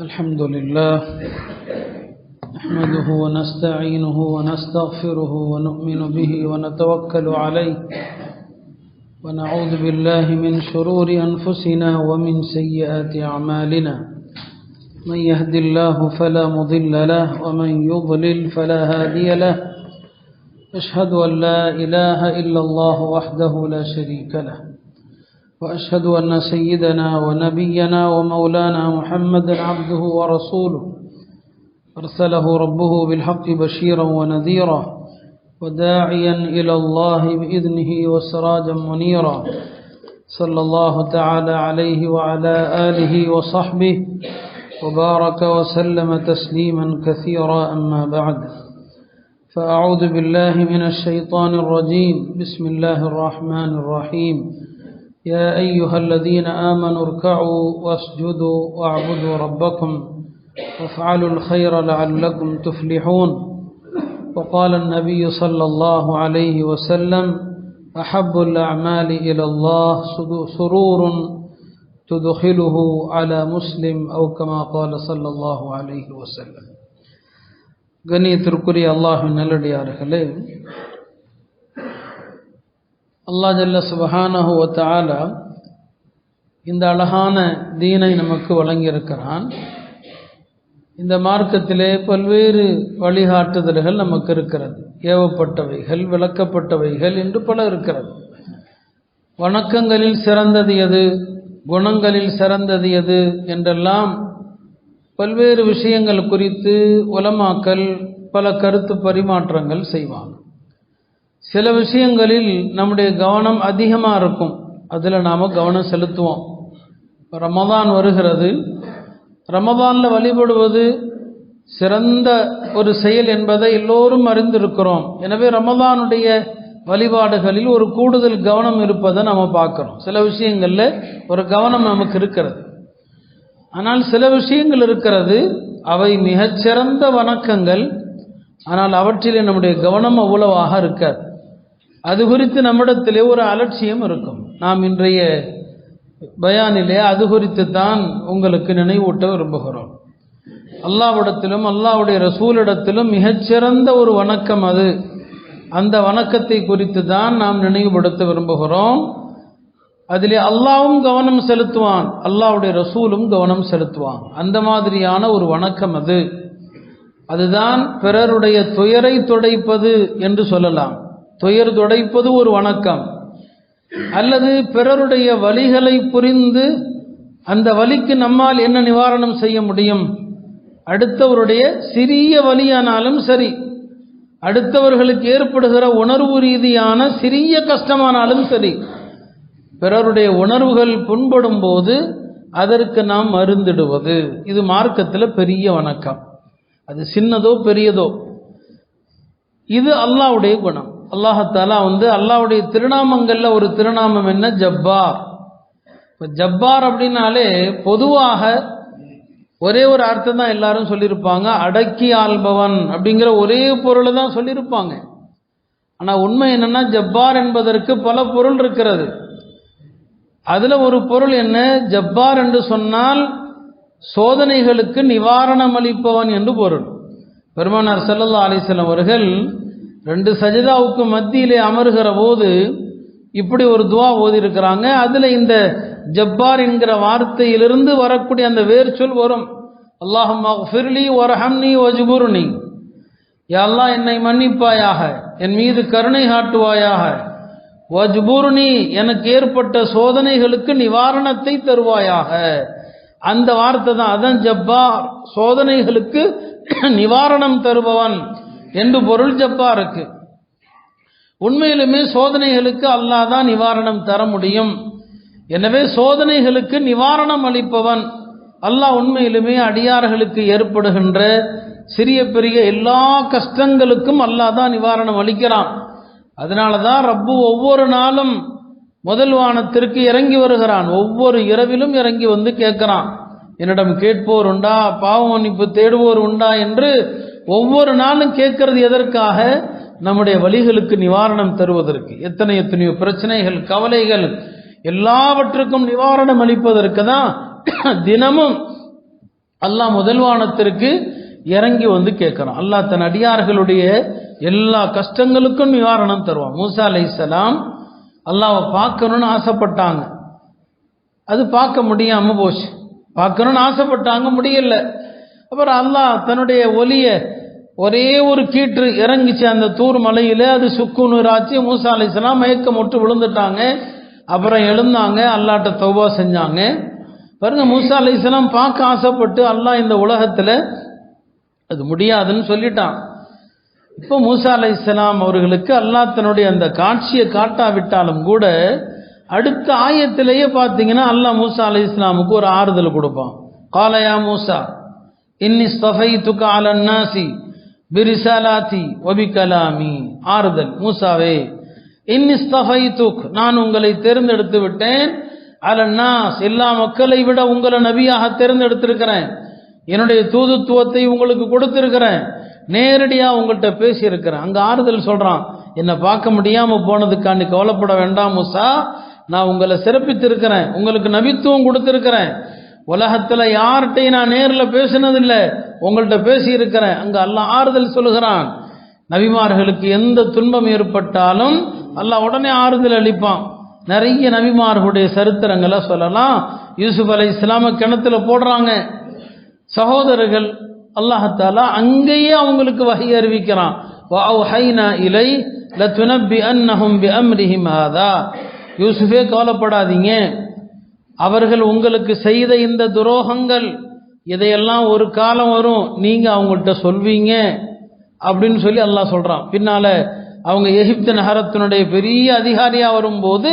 الحمد لله نحمده ونستعينه ونستغفره ونؤمن به ونتوكل عليه ونعوذ بالله من شرور أنفسنا ومن سيئات أعمالنا من يهد الله فلا مضل له ومن يضلل فلا هادي له أشهد أن لا إله إلا الله وحده لا شريك له وأشهد أن سيدنا ونبينا ومولانا محمدا عبده ورسوله أرسله ربه بالحق بشيرا ونذيرا وداعيا إلى الله بإذنه وسراجا منيرا صلى الله تعالى عليه وعلى آله وصحبه وبارك وسلم تسليما كثيرا أما بعد فأعوذ بالله من الشيطان الرجيم بسم الله الرحمن الرحيم يا أيها الذين آمنوا اركعوا واسجدوا واعبدوا ربكم وافعلوا الخير لعلكم تفلحون وقال النبي صلى الله عليه وسلم أحب الأعمال إلى الله سرور تدخله على مسلم أو كما قال صلى الله عليه وسلم. கண்ணியத்திற்குரிய அல்லாஹ்வின் நல்லடியார்களே, அல்லாஹ் ஜல்ல சுப்ஹானஹு வ தஆலா இந்த அழகான தீனை நமக்கு வழங்கியிருக்கிறான். இந்த மார்க்கத்திலே பல்வேறு வழிகாட்டுதல்கள் நமக்கு இருக்கிறது. ஏவப்பட்டவைகள், விளக்கப்பட்டவைகள் என்று பல இருக்கிறது. வணக்கங்களில் சிறந்தது எது, குணங்களில் சிறந்தது எது என்றெல்லாம் பல்வேறு விஷயங்கள் குறித்து உலமாக்கள் பல கருத்து பரிமாற்றங்கள் செய்வாங்க. சில விஷயங்களில் நம்முடைய கவனம் அதிகமாக இருக்கும், அதில் நாம் கவனம் செலுத்துவோம். ரமதான் வருகிறது, ரமதானில் வழிபடுவது சிறந்த ஒரு செயல் என்பதை எல்லோரும் அறிந்திருக்கிறோம். எனவே ரமதானுடைய வழிபாடுகளில் ஒரு கூடுதல் கவனம் இருப்பதை நம்ம பார்க்குறோம். சில விஷயங்களில் ஒரு கவனம் நமக்கு இருக்கிறது. ஆனால் சில விஷயங்கள் இருக்கிறது, அவை மிகச்சிறந்த வணக்கங்கள், ஆனால் அவற்றிலே நம்முடைய கவனம் அவ்வளவாக இருக்காது. அது குறித்து நம்மிடத்திலே ஒரு அலட்சியம் இருக்கும். நாம் இன்றைய பயானிலே அது குறித்து தான் உங்களுக்கு நினைவூட்ட விரும்புகிறோம். அல்லாஹ்விடத்திலும் அல்லாஹ்வுடைய ரசூலிடத்திலும் மிகச்சிறந்த ஒரு வணக்கம் அது. அந்த வணக்கத்தை குறித்து தான் நாம் நினைவுபடுத்த விரும்புகிறோம். அதிலே அல்லாஹ்வும் கவனம் செலுத்துவான், அல்லாஹ்வுடைய ரசூலும் கவனம் செலுத்துவான். அந்த மாதிரியான ஒரு வணக்கம் அது. அதுதான் பிறருடைய துயரை துடைப்பது என்று சொல்லலாம். துயர் துடைப்பது ஒரு வணக்கம். அல்லது பிறருடைய வலிகளை புரிந்து அந்த வலிக்கு நம்மால் என்ன நிவாரணம் செய்ய முடியும், அடுத்தவருடைய சிறிய வலியானாலும் சரி, அடுத்தவர்களுக்கு ஏற்படுகிற உணர்வு ரீதியான சிறிய கஷ்டமானாலும் சரி, பிறருடைய உணர்வுகள் புண்படும் போது அதற்கு நாம் மருந்திடுவது, இது மார்க்கத்தில் பெரிய வணக்கம். அது சின்னதோ பெரியதோ, இது அல்லாஹ்வுடைய குணம். அல்லாஹ் அல்லாஹ்வுடைய திருநாமங்கள்ல ஒரு திருநாமம் என்ன, ஜப்பார். இப்போ ஜப்பார் அப்படின்னாலே பொதுவாக ஒரே ஒரு அர்த்தம் தான் எல்லாரும் சொல்லியிருப்பாங்க, அடக்கி ஆள்பவன் அப்படிங்கிற ஒரே பொருளை தான் சொல்லியிருப்பாங்க. ஆனால் உண்மை என்னன்னா, ஜப்பார் என்பதற்கு பல பொருள் இருக்கிறது. அதுல ஒரு பொருள் என்ன, ஜப்பார் என்று சொன்னால் சோதனைகளுக்கு நிவாரணம் அளிப்பவன் என்று பொருள். பெருமானார் ஸல்லல்லாஹு அலைஹி வஸல்லம் அவர்கள் 2 சஜிதாவுக்கு மத்தியிலே அமர்கிற போது இப்படி ஒரு துவா ஓதி இருக்கிறாங்க. அதுல இந்த ஜப்பார் என்கிற வார்த்தையிலிருந்து வரக்கூடிய அந்த வேர் சொல் வரும். அல்லாஹும்ம ஃபிர்லி வர்ஹம்னி வஜ்புர்னி, யா அல்லாஹ் என்னை மன்னிப்பாயாக, என் மீது கருணை காட்டுவாயாக, வஜ்புர்னி எனக்கு ஏற்பட்ட சோதனைகளுக்கு நிவாரணத்தை தருவாயாக. அந்த வார்த்தை தான், அதான் ஜப்பார், சோதனைகளுக்கு நிவாரணம் தருபவன் என்று பொருள் ஜப்பாருக்கு. உண்மையிலுமே சோதனைகளுக்கு அல்லாஹ் தான் நிவாரணம் தர முடியும். எனவே சோதனைகளுக்கு நிவாரணம் அளிப்பவன் அல்லாஹ். உண்மையிலுமே அடியார்களுக்கு ஏற்படுகின்ற சிறிய பெரிய எல்லா கஷ்டங்களுக்கும் அல்லாஹ் தான் நிவாரணம் அளிக்கிறான். அதனால தான் ரப்பு ஒவ்வொரு நாளும் முதல் வானத்திற்கு இறங்கி வருகிறான். ஒவ்வொரு இரவிலும் இறங்கி வந்து கேட்கிறான், என்னிடம் கேட்போர் உண்டா, பாவ மன்னிப்பு தேடுவோர் உண்டா என்று ஒவ்வொரு நாளும் கேட்கறது எதற்காக, நம்முடைய வலிகளுக்கு நிவாரணம் தருவதற்கு. எத்தனையோ பிரச்சனைகள், கவலைகள் எல்லாவற்றுக்கும் நிவாரணம் அளிப்பதற்கு தான் தினமும் அல்லாஹ் முதல் வானத்திற்கு இறங்கி வந்து கேட்கிறான். அல்லாஹ் தன் அடியார்களுடைய எல்லா கஷ்டங்களுக்கும் நிவாரணம் தருவான். மூசா அலைஹிஸ்ஸலாம் அல்லாஹ்வை பார்க்கணும்னு ஆசைப்பட்டாங்க, அது பார்க்க முடியாம போச்சு. பார்க்கணும்னு ஆசைப்பட்டாங்க, முடியல. அப்புறம் அல்லாஹ் தன்னுடைய ஒலிய ஒரே ஒரு கீற்று இறங்கிச்சு அந்த தூர் மலையில, அது சுக்குநூறாச்சு. மூசா அலைஹிஸ்ஸலாம் மயக்கம் முட்டு விழுந்துட்டாங்க. அப்புறம் எழுந்தாங்க, அல்லாஹ்ட்ட தௌபா செஞ்சாங்க. பாருங்க, மூசா அலைஹிஸ்ஸலாம் பார்க்க ஆசைப்பட்டு அல்லாஹ் இந்த உலகத்துல அது முடியாதுன்னு சொல்லிட்டான். இப்போ மூசா அலைஹிஸ்ஸலாம் அவர்களுக்கு அல்லாஹ் தன்னுடைய அந்த காட்சியை காட்டாவிட்டாலும் கூட அடுத்த ஆயத்திலேயே பார்த்தீங்கன்னா அல்லாஹ் மூசா அலைஹிஸ்ஸலாமுக்கு ஒரு ஆறுதல் கொடுப்பான். கால யா மூசா இன்னி ஸ்தஃபைதுக அலன் நாசி பிரிசாலாத்தி வபிகலாமி. ஆறுதல், மூசாவே இன்னி ஸ்தஃபைதுக், நான் உங்களை தேர்ந்தெடுத்து விட்டேன், அலன் நாஸ், எல்லா மக்களை விட உங்களை நபியாக தேர்ந்தெடுத்திருக்கிறேன், என்னுடைய தூதுத்துவத்தை உங்களுக்கு கொடுத்திருக்கிறேன், நேரடியா உங்கள்கிட்ட பேசியிருக்கிறேன். அங்க ஆறுதல் சொல்றான், என்னை பார்க்க முடியாம போனதுக்காண்டி கவலைப்பட வேண்டாம் மூசா, நான் உங்களை சிறப்பித்திருக்கிறேன், உங்களுக்கு நபித்துவம் கொடுத்திருக்கிறேன், உலகத்துல யார்கிட்டையும் நான் நேரில் பேசினதில்லை, உங்கள்கிட்ட பேசி இருக்கிறேன். அங்க அல்லாஹ் ஆறுதல் சொல்லுகிறான். நபிமார்களுக்கு எந்த துன்பம் ஏற்பட்டாலும் அல்லாஹ் உடனே ஆறுதல் அளிப்பான். நிறைய நபிமார்களுடைய சரித்திரங்களை சொல்லலாம். யூசுப் அலைஹிஸ்ஸலாம கிணத்துல போடுறாங்க, சகோதரர்கள் அல்லாஹ் அங்கேயே அவங்களுக்கு வஹி அறிவிக்கிறான். வஅவ்ஹைனா இலை லதுனப்பிஅன்னஹும் பிஅம்ரிஹிம் ஹாதா. யூசுஃபே கவலைப்படாதீங்க, அவர்கள் உங்களுக்கு செய்த இந்த துரோகங்கள் இதையெல்லாம் ஒரு காலம் வரும், நீங்க அவங்கள்ட்ட சொல்வீங்க அப்படின்னு சொல்லி அல்லாஹ் சொல்றான். பின்னால அவங்க எகிப்து நகரத்தினுடைய பெரிய அதிகாரியா வரும்போது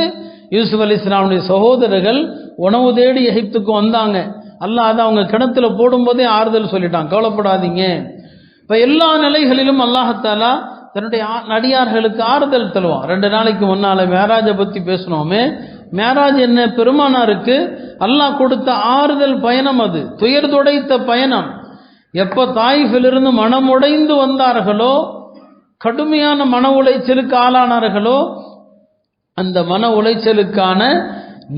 யூசுப் அலைஹிஸ்ஸலாமுடைய சகோதரர்கள் உணவு தேடி எகிப்துக்கு வந்தாங்க. அல்லாஹ் அதை அவங்க கிணத்துல போடும்போதே ஆறுதல் சொல்லிட்டான், கவலைப்படாதீங்க. இப்ப எல்லா நிலைகளிலும் அல்லாஹாலா தன்னுடைய நடிகார்களுக்கு ஆறுதல் தருவான். 2 நாளைக்கு முன்னால மேராஜை பத்தி பேசணுமே, மேராஜ் என்ன, பெருமானாருக்கு அல்லாஹ் கொடுத்த ஆறுதல் பயணம், அது துயர் துடைத்த பயணம். எப்ப தாயிஃபிலிருந்து மனம் உடைந்து வந்தார்களோ, கடுமையான மன உளைச்சலுக்கு ஆளானார்களோ, அந்த மன உளைச்சலுக்கான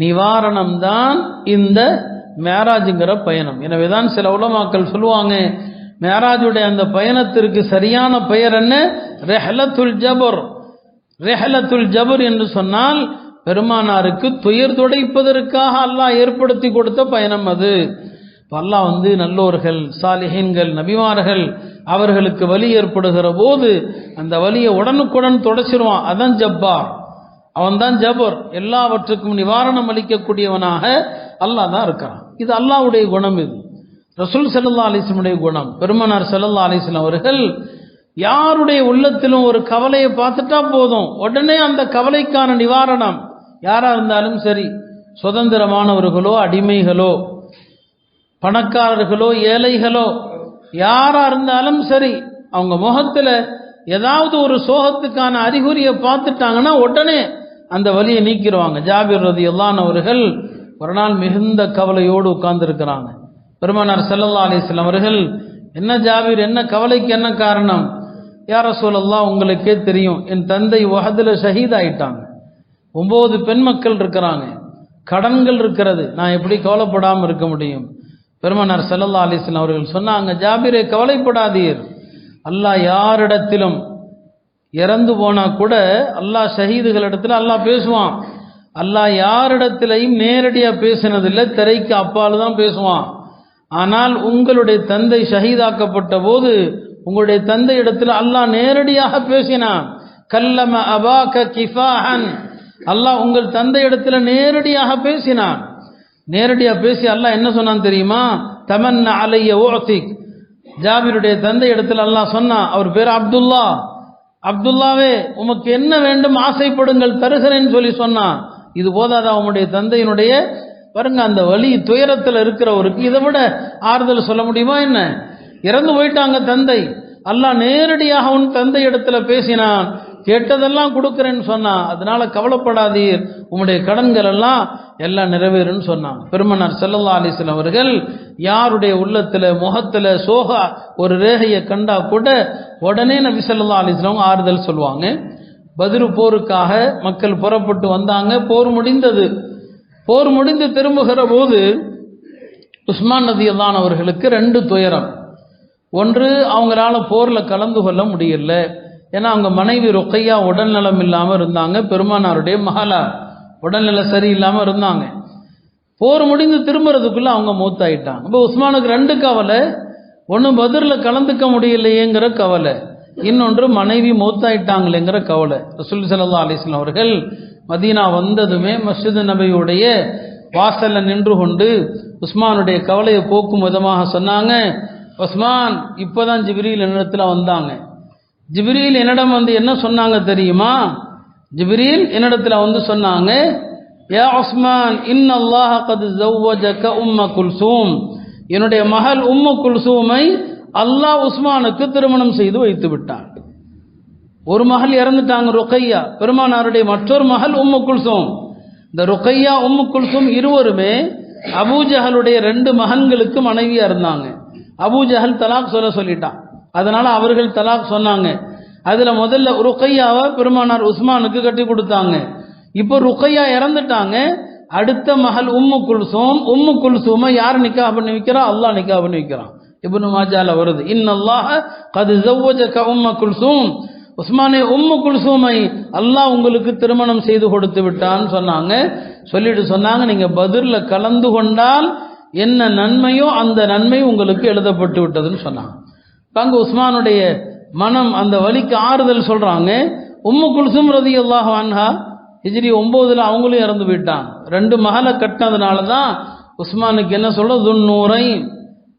நிவாரணம் தான் இந்த மேராஜுங்கிற பயணம். எனவேதான் சில உலமாக்கள் சொல்லுவாங்க, மேராஜுடைய அந்த பயணத்திற்கு சரியான பெயர் என்ன, ரெஹலத்துல் ஜபர். ரெஹலத்துல் ஜபர் என்று சொன்னால் பெருமானாருக்கு துயர் துடைப்பதற்காக அல்லாஹ் ஏற்படுத்தி கொடுத்த பயணம் அது. அல்லாஹ் நல்லோர்கள், சாலிஹீன்கள், நபிமார்கள் அவர்களுக்கு வலி ஏற்படுகிற போது அந்த வலியை உடனுக்குடன் தொடச்சிருவான். அதான் ஜப்பார், அவன்தான் ஜபர். எல்லாவற்றுக்கும் நிவாரணம் அளிக்கக்கூடியவனாக அல்லாஹ் தான் இருக்கிறான். இது அல்லாஹ்வுடைய குணம். இது ரசூல் ஸல்லல்லாஹு அலைஹி வஸல்லம் குணம். பெருமானார் ஸல்லல்லாஹு அலைஹி வஸல்லம் அவர்கள் யாருடைய உள்ளத்திலும் ஒரு கவலையை பார்த்துட்டா போதும், உடனே அந்த கவலைக்கான நிவாரணம். யாரா இருந்தாலும் சரி, சுதந்திரமானவர்களோ அடிமைகளோ பணக்காரர்களோ ஏழைகளோ யாரா இருந்தாலும் சரி, அவங்க முகத்துல ஏதாவது ஒரு சோகத்துக்கான அறிகுறியை பார்த்துட்டாங்கன்னா உடனே அந்த வலியை நீக்கிடுவாங்க. ஜாபிர் ரலியல்லாஹு அன்ஹு அவர்கள் ஒரு நாள் மிகுந்த கவலையோடு உட்கார்ந்து இருக்கிறாங்க. பெருமானார் ஸல்லல்லாஹு அலைஹி வஸல்லம் அவர்கள், என்ன ஜாபிர், என்ன கவலைக்கு என்ன காரணம்? யா ரசூலல்லாஹ், உங்களுக்கே தெரியும், என் தந்தை உஹதுல ஷஹீத் ஆயிட்டாங்க, 9 பெண் மக்கள் இருக்கிறாங்க, கடன்கள் இருக்கிறது, நான் எப்படி கவலைப்படாமல் இருக்க முடியும்? பெருமானார் ஸல்லல்லாஹு அலைஹி வஸல்லம் அவர்கள் சொன்னாங்க, ஜாபிரே கவலைப்படாதீர், அல்லாஹ் யாரிடத்திலும் இறந்து போனா கூட அல்லாஹ் ஷஹீதுகளிடத்தில் அல்லாஹ் பேசுவான். அல்லாஹ் யாரிடத்திலையும் நேரடியா பேசினதில்லை, திரைக்கு அப்பால் தான் பேசுவான். ஆனால் உங்களுடைய தந்தை ஷஹீதாக்கப்பட்ட போது உங்களுடைய தந்தை இடத்துல அல்லாஹ் நேரடியாக பேசினான். கல்லம அபாக கிஃபாஹன், அல்லாஹ் உங்கள் தந்தை இடத்துல நேரடியாக பேசினான். நேரடியா பேசி அல்லாஹ் என்ன சொன்னான் தெரியுமா? தமன்ன அலைய உஅதிக். ஜாபிருடைய தந்தை இடத்துல அல்லாஹ் சொன்னான், அவர் பேர் அப்துல்லா, அப்துல்லாவே உமக்கு என்ன வேண்டும் ஆசைப்படுங்கள் தருகிறேன்னு சொல்லி சொன்னான். இது போதாதா உங்களுடைய தந்தையினுடைய, பாருங்க அந்த வலி துயரத்தில் இருக்கிறவருக்கு இதை விட ஆறுதல் சொல்ல முடியுமா என்ன? இறந்து போயிட்டாங்க தந்தை, அல்லாஹ் நேரடியாக உன் தந்தை இடத்துல பேசினான், கேட்டதெல்லாம் கொடுக்கிறேன்னு சொன்னான், அதனால கவலைப்படாதீர், உங்களுடைய கடன்கள் எல்லாம் நிறைவேறுன்னு சொன்னான். பெருமானார் ஸல்லல்லாஹு அலைஹி வஸல்லம் அவர்கள் யாருடைய உள்ளத்துல முகத்துல சோக ஒரு ரேகையை கண்டா கூட உடனே நபி ஸல்லல்லாஹு அலைஹி வஸல்லம் ஆறுதல் சொல்லுவாங்க. பத்ரு போருக்காக மக்கள் புறப்பட்டு வந்தாங்க, போர் முடிந்தது. போர் முடிந்து திரும்புகிற போது உஸ்மான் ரலியல்லாஹு அவர்களுக்கு 2 துயரம். ஒன்று, அவங்களால போரில் கலந்து கொள்ள முடியல. ஏன்னா அவங்க மனைவி ருக்கையா உடல்நலம் இல்லாமல் இருந்தாங்க, பெருமானாருடைய மகளார் உடல்நிலை சரியில்லாமல் இருந்தாங்க. போர் முடிந்து திரும்புறதுக்குள்ள அவங்க மூத்தாயிட்டாங்க. இப்போ உஸ்மானுக்கு 2 கவலை. ஒன்று பத்ரில் கலந்துக்க முடியலையேங்கிற கவலை, இன்னொன்று மனைவி மூத்தாயிட்டாங்களேங்கிற கவலை. ரசூல் ஸல்லல்லாஹு அலைஹி வஸல்லம் அவர்கள் மதீனா வந்ததுமே மஸ்ஜித் நபியுடைய வாசல்ல நின்று கொண்டு உஸ்மானுடைய கவலையை போக்கும் விதமாக சொன்னாங்க, உஸ்மான், இப்போதான் ஜிப்ரீல் என்னிடத்தில் வந்தாங்க. ஜிப்ரீல் என்னிடம் வந்து என்ன சொன்னாங்க தெரியுமா? ஜிப்ரீல் என்னிடத்தில் வந்து சொன்னாங்க, யா உஸ்மான், இன்னல்லாஹ கத் ஸவ்வஜக உம்ம குல்சூம், என்னுடைய மகள் உம்மு குல்சூமை அல்லாஹ் உஸ்மானுக்கு திருமணம் செய்து வைத்து விட்டான். ஒரு மகள் இறந்துட்டாங்க, ருக்கையா. பெருமானாருடைய மற்றொரு மகள் உம்மு குல்சூம். இந்த ருக்கையா உம்மு குல்சூம் இருவருமே அபூஜஹலுடைய 2 மகன்களுக்கு மனைவியா இருந்தாங்க. அபூஜஹல் தலாக் சொல்லிட்டான், அதனால அவர்கள் தலாக் சொன்னாங்க. அதுல முதல்ல ருக்கையாவை பெருமானார் உஸ்மானுக்கு கட்டி கொடுத்தாங்க. இப்போ ருக்கையா இறந்துட்டாங்க, அடுத்த மகள் உம்மு குல்சூம். உம்மு குல்சூமை யார் நிக்காஹ் பண்ணி வைக்கிறா? அல்லாஹ் நிக்காஹ் பண்ணி வைக்கிறான். இப்னு மாஜால வருது, இன்னல்லாஹ கத் ஸவ்வஜக உம்ம குல்சூம், உஸ்மானே உம்மு குல்சூமை அல்லாஹ் உங்களுக்கு திருமணம் செய்து கொடுத்து விட்டான்னு சொன்னாங்க. சொல்லிட்டு சொன்னாங்க, நீங்க பத்ர்ல கலந்து கொண்டால் என்ன நன்மையோ அந்த நன்மை உங்களுக்கு எழுதப்பட்டு விட்டதுன்னு சொன்னாங்க. அங்க உஸ்மானுடைய மனம் அந்த வலிக்கு ஆறுதல் சொல்றாங்க. உம்மு குல்சூம் ரலியல்லாஹு அன்ஹா ஹிஜ்ரி 9ல் அவங்களும் இறந்து போயிட்டாங்க. 2 மகளை கட்டினதுனால தான் உஸ்மானுக்கு என்ன சொல்ல, துன்னூரை,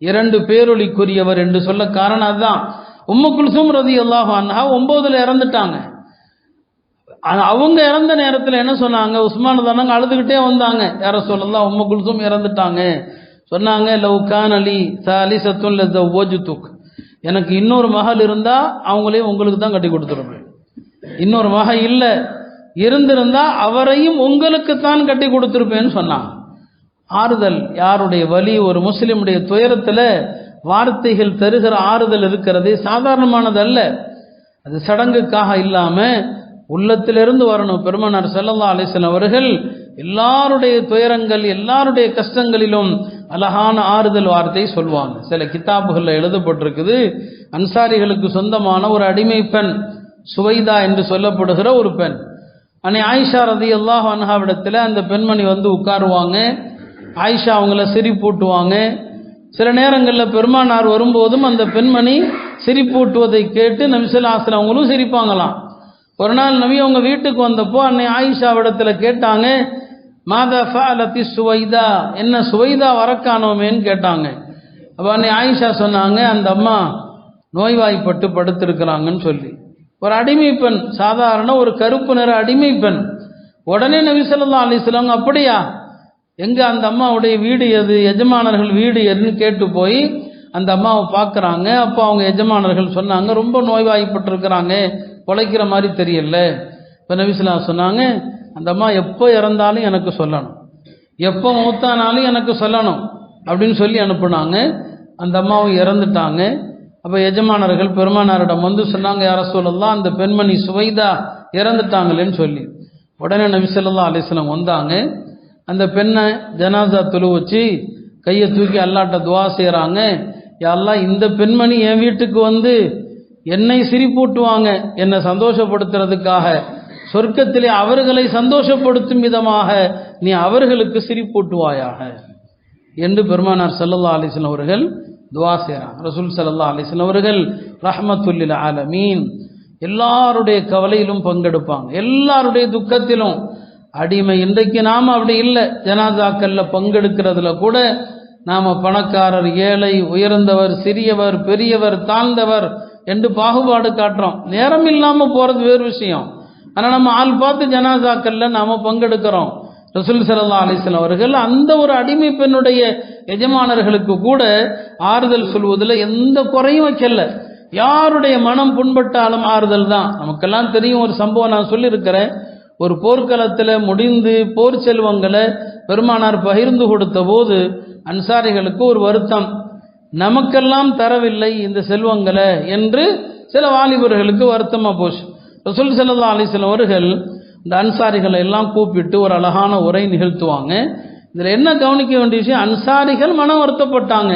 2 பேரொளிக்குரியவர் என்று சொல்ல காரணம் அதுதான். உம்மு குல்சூம் ரலியல்லாஹு அன்ஹா 9ல் இறந்துட்டாங்க. அவங்க இறந்த நேரத்தில் என்ன சொன்னாங்க, உஸ்மான் தானங்க அழுதுகிட்டே வந்தாங்க, யார சொல்லலாம், உம்மு குல்சூம் இறந்துட்டாங்க. சொன்னாங்க, லவ் கான லி சாலிசத்துன் லஸவ்வஜ்துக், எனக்கு இன்னொரு மகள் இருந்தா அவங்களே உங்களுக்கு தான் கட்டி கொடுத்துருவேன். இன்னொரு மகள் இல்லை, இருந்திருந்தா அவரையும் உங்களுக்கு தான் கட்டி கொடுத்துருப்பேன்னு சொன்னாங்க. ஆறுதல், யாருடைய வலி, ஒரு முஸ்லிமுடைய துயரத்தில் வார்த்தைகள் தருகிற ஆறுதல் இருக்கிறதே சாதாரணமானது அல்ல. அது சடங்குக்காக இல்லாம உள்ளத்திலிருந்து வரணும். பெருமானார் ஸல்லல்லாஹு அலைஹி வஸல்லம் அவர்கள் எல்லாருடைய துயரங்கள், எல்லாருடைய கஷ்டங்களிலும் அழகான ஆறுதல் வார்த்தை சொல்வாங்க. சில கிதாபுகளில் எழுதப்பட்டிருக்குது, அன்சாரிகளுக்கு சொந்தமான ஒரு அடிமை பெண், சுவைதா என்று சொல்லப்படுகிற ஒரு பெண். அன்னை ஆயிஷா ரலியல்லாஹு அன்ஹாவிடத்தில் அந்த பெண்மணி வந்து உட்காருவாங்க. ஆயிஷா அவங்கள சிரிப்பூட்டுவாங்க. சில நேரங்களில் பெருமானார் வரும்போதும் அந்த பெண்மணி சிரிப்பூட்டுவதை கேட்டு நபி ஸல்லல்லாஹு அலைஹி வஸல்லம் அவங்களும் சிரிப்பாங்களாம். ஒரு நாள் நபி அவங்க வீட்டுக்கு வந்தப்போ அன்னை ஆயிஷாவிடத்தில் கேட்டாங்க, மாதா ஃபஅலத்தி சுவைதா, என்ன சுவைதா வரக்கானோமேன்னு கேட்டாங்க. அப்போ அன்னை ஆயிஷா சொன்னாங்க, அந்த அம்மா நோய்வாய்ப்பட்டு படுத்திருக்கிறாங்கன்னு சொல்லி. ஒரு அடிமை பெண், சாதாரண ஒரு கருப்பு நிற அடிமை பெண். உடனே நபி ஸல்லல்லாஹு அலைஹி வஸல்லம், அப்படியா, எங்க அந்த அம்மாவுடைய வீடு எது, எஜமானர்கள் வீடு எதுன்னு கேட்டு போய் அந்த அம்மாவை பார்க்குறாங்க. அப்போ அவங்க எஜமானர்கள் சொன்னாங்க, ரொம்ப நோய்வாய்ப்பட்டு இருக்கிறாங்க, உழைக்கிற மாதிரி தெரியல. இப்போ நபி ஸல்லல்லாஹு அலைஹி வஸல்லம் சொன்னாங்க, அந்த அம்மா எப்போ இறந்தாலும் எனக்கு சொல்லணும், எப்போ மூத்தானாலும் எனக்கு சொல்லணும் அப்படின்னு சொல்லி அனுப்புனாங்க. அந்த அம்மாவும் இறந்துட்டாங்க. அப்போ எஜமானர்கள் பெருமானாரிடம் வந்து சொன்னாங்க, யா ரசூலல்லாஹ், அந்த பெண்மணி சுவைதா இறந்துட்டாங்களேன்னு சொல்லி. உடனே நபி ஸல்லல்லாஹு அலைஹி வஸல்லம் வந்தாங்க. அந்த பெண்ணை ஜனாசா தொழு வச்சு கையை தூக்கி அல்லாஹ்ட்ட துவா செய்கிறாங்க, யா அல்லாஹ், இந்த பெண்மணி என் வீட்டுக்கு வந்து என்னை சிரிப்பூட்டுவாங்க, என்னை சந்தோஷப்படுத்துறதுக்காக, சொர்க்கத்திலே அவர்களை சந்தோஷப்படுத்தும் விதமாக நீ அவர்களுக்கு சிரிப்பூட்டுவாயாக என்று பெருமானார் ஸல்லல்லாஹு அலைஹி வஸல்லம் அவர்கள் துவா செய்கிறாங்க. ரசூல் ஸல்லல்லாஹு அலைஹி வஸல்லம் அவர்கள் ரஹ்மத்துல் லில் ஆலமீன், எல்லாருடைய கவலையிலும் பங்கெடுப்பாங்க, எல்லாருடைய துக்கத்திலும். அடிமை, இன்றைக்கு நாம் அப்படி இல்லை. ஜனாசாக்கள்ல பங்கெடுக்கிறதுல கூட நாம் பணக்காரர், ஏழை, உயர்ந்தவர், சிறியவர், பெரியவர், தாழ்ந்தவர் என்று பாகுபாடு காட்டுறோம். நேரம் இல்லாமல் போகிறது வேறு விஷயம். ஆனால் நம்ம ஆள் பார்த்து ஜனாசாக்கள்ல நாம் பங்கெடுக்கிறோம். ரசூல் ஸல்லல்லாஹு அலைஹி வஸல்லம் அவர்கள் அந்த ஒரு அடிமை பெண்ணுடைய எஜமானர்களுக்கு கூட ஆறுதல் சொல்வதில் எந்த குறையும் வைக்கல. யாருடைய மனம் புண்பட்டாலும் ஆறுதல் தான். நமக்கெல்லாம் தெரியும் ஒரு சம்பவம், நான் சொல்லியிருக்கிறேன். ஒரு போர்க்களத்தில் முடிந்து போர் செல்வங்களை பெருமானார் பகிர்ந்து கொடுத்த போது அன்சாரிகளுக்கு ஒரு வருத்தம், நமக்கெல்லாம் தரவில்லை இந்த செல்வங்களை என்று சில வாலிபர்களுக்கு வருத்தமாக போச்சு. ரசூல் ஸல்லல்லாஹு அலைஹி வஸல்லம் அவர்கள் இந்த அன்சாரிகளை எல்லாம் கூப்பிட்டு ஒரு அழகான உரை நிகழ்த்துவாங்க. இதில் என்ன கவனிக்க வேண்டிய விஷயம், அன்சாரிகள் மனம் வருத்தப்பட்டாங்க.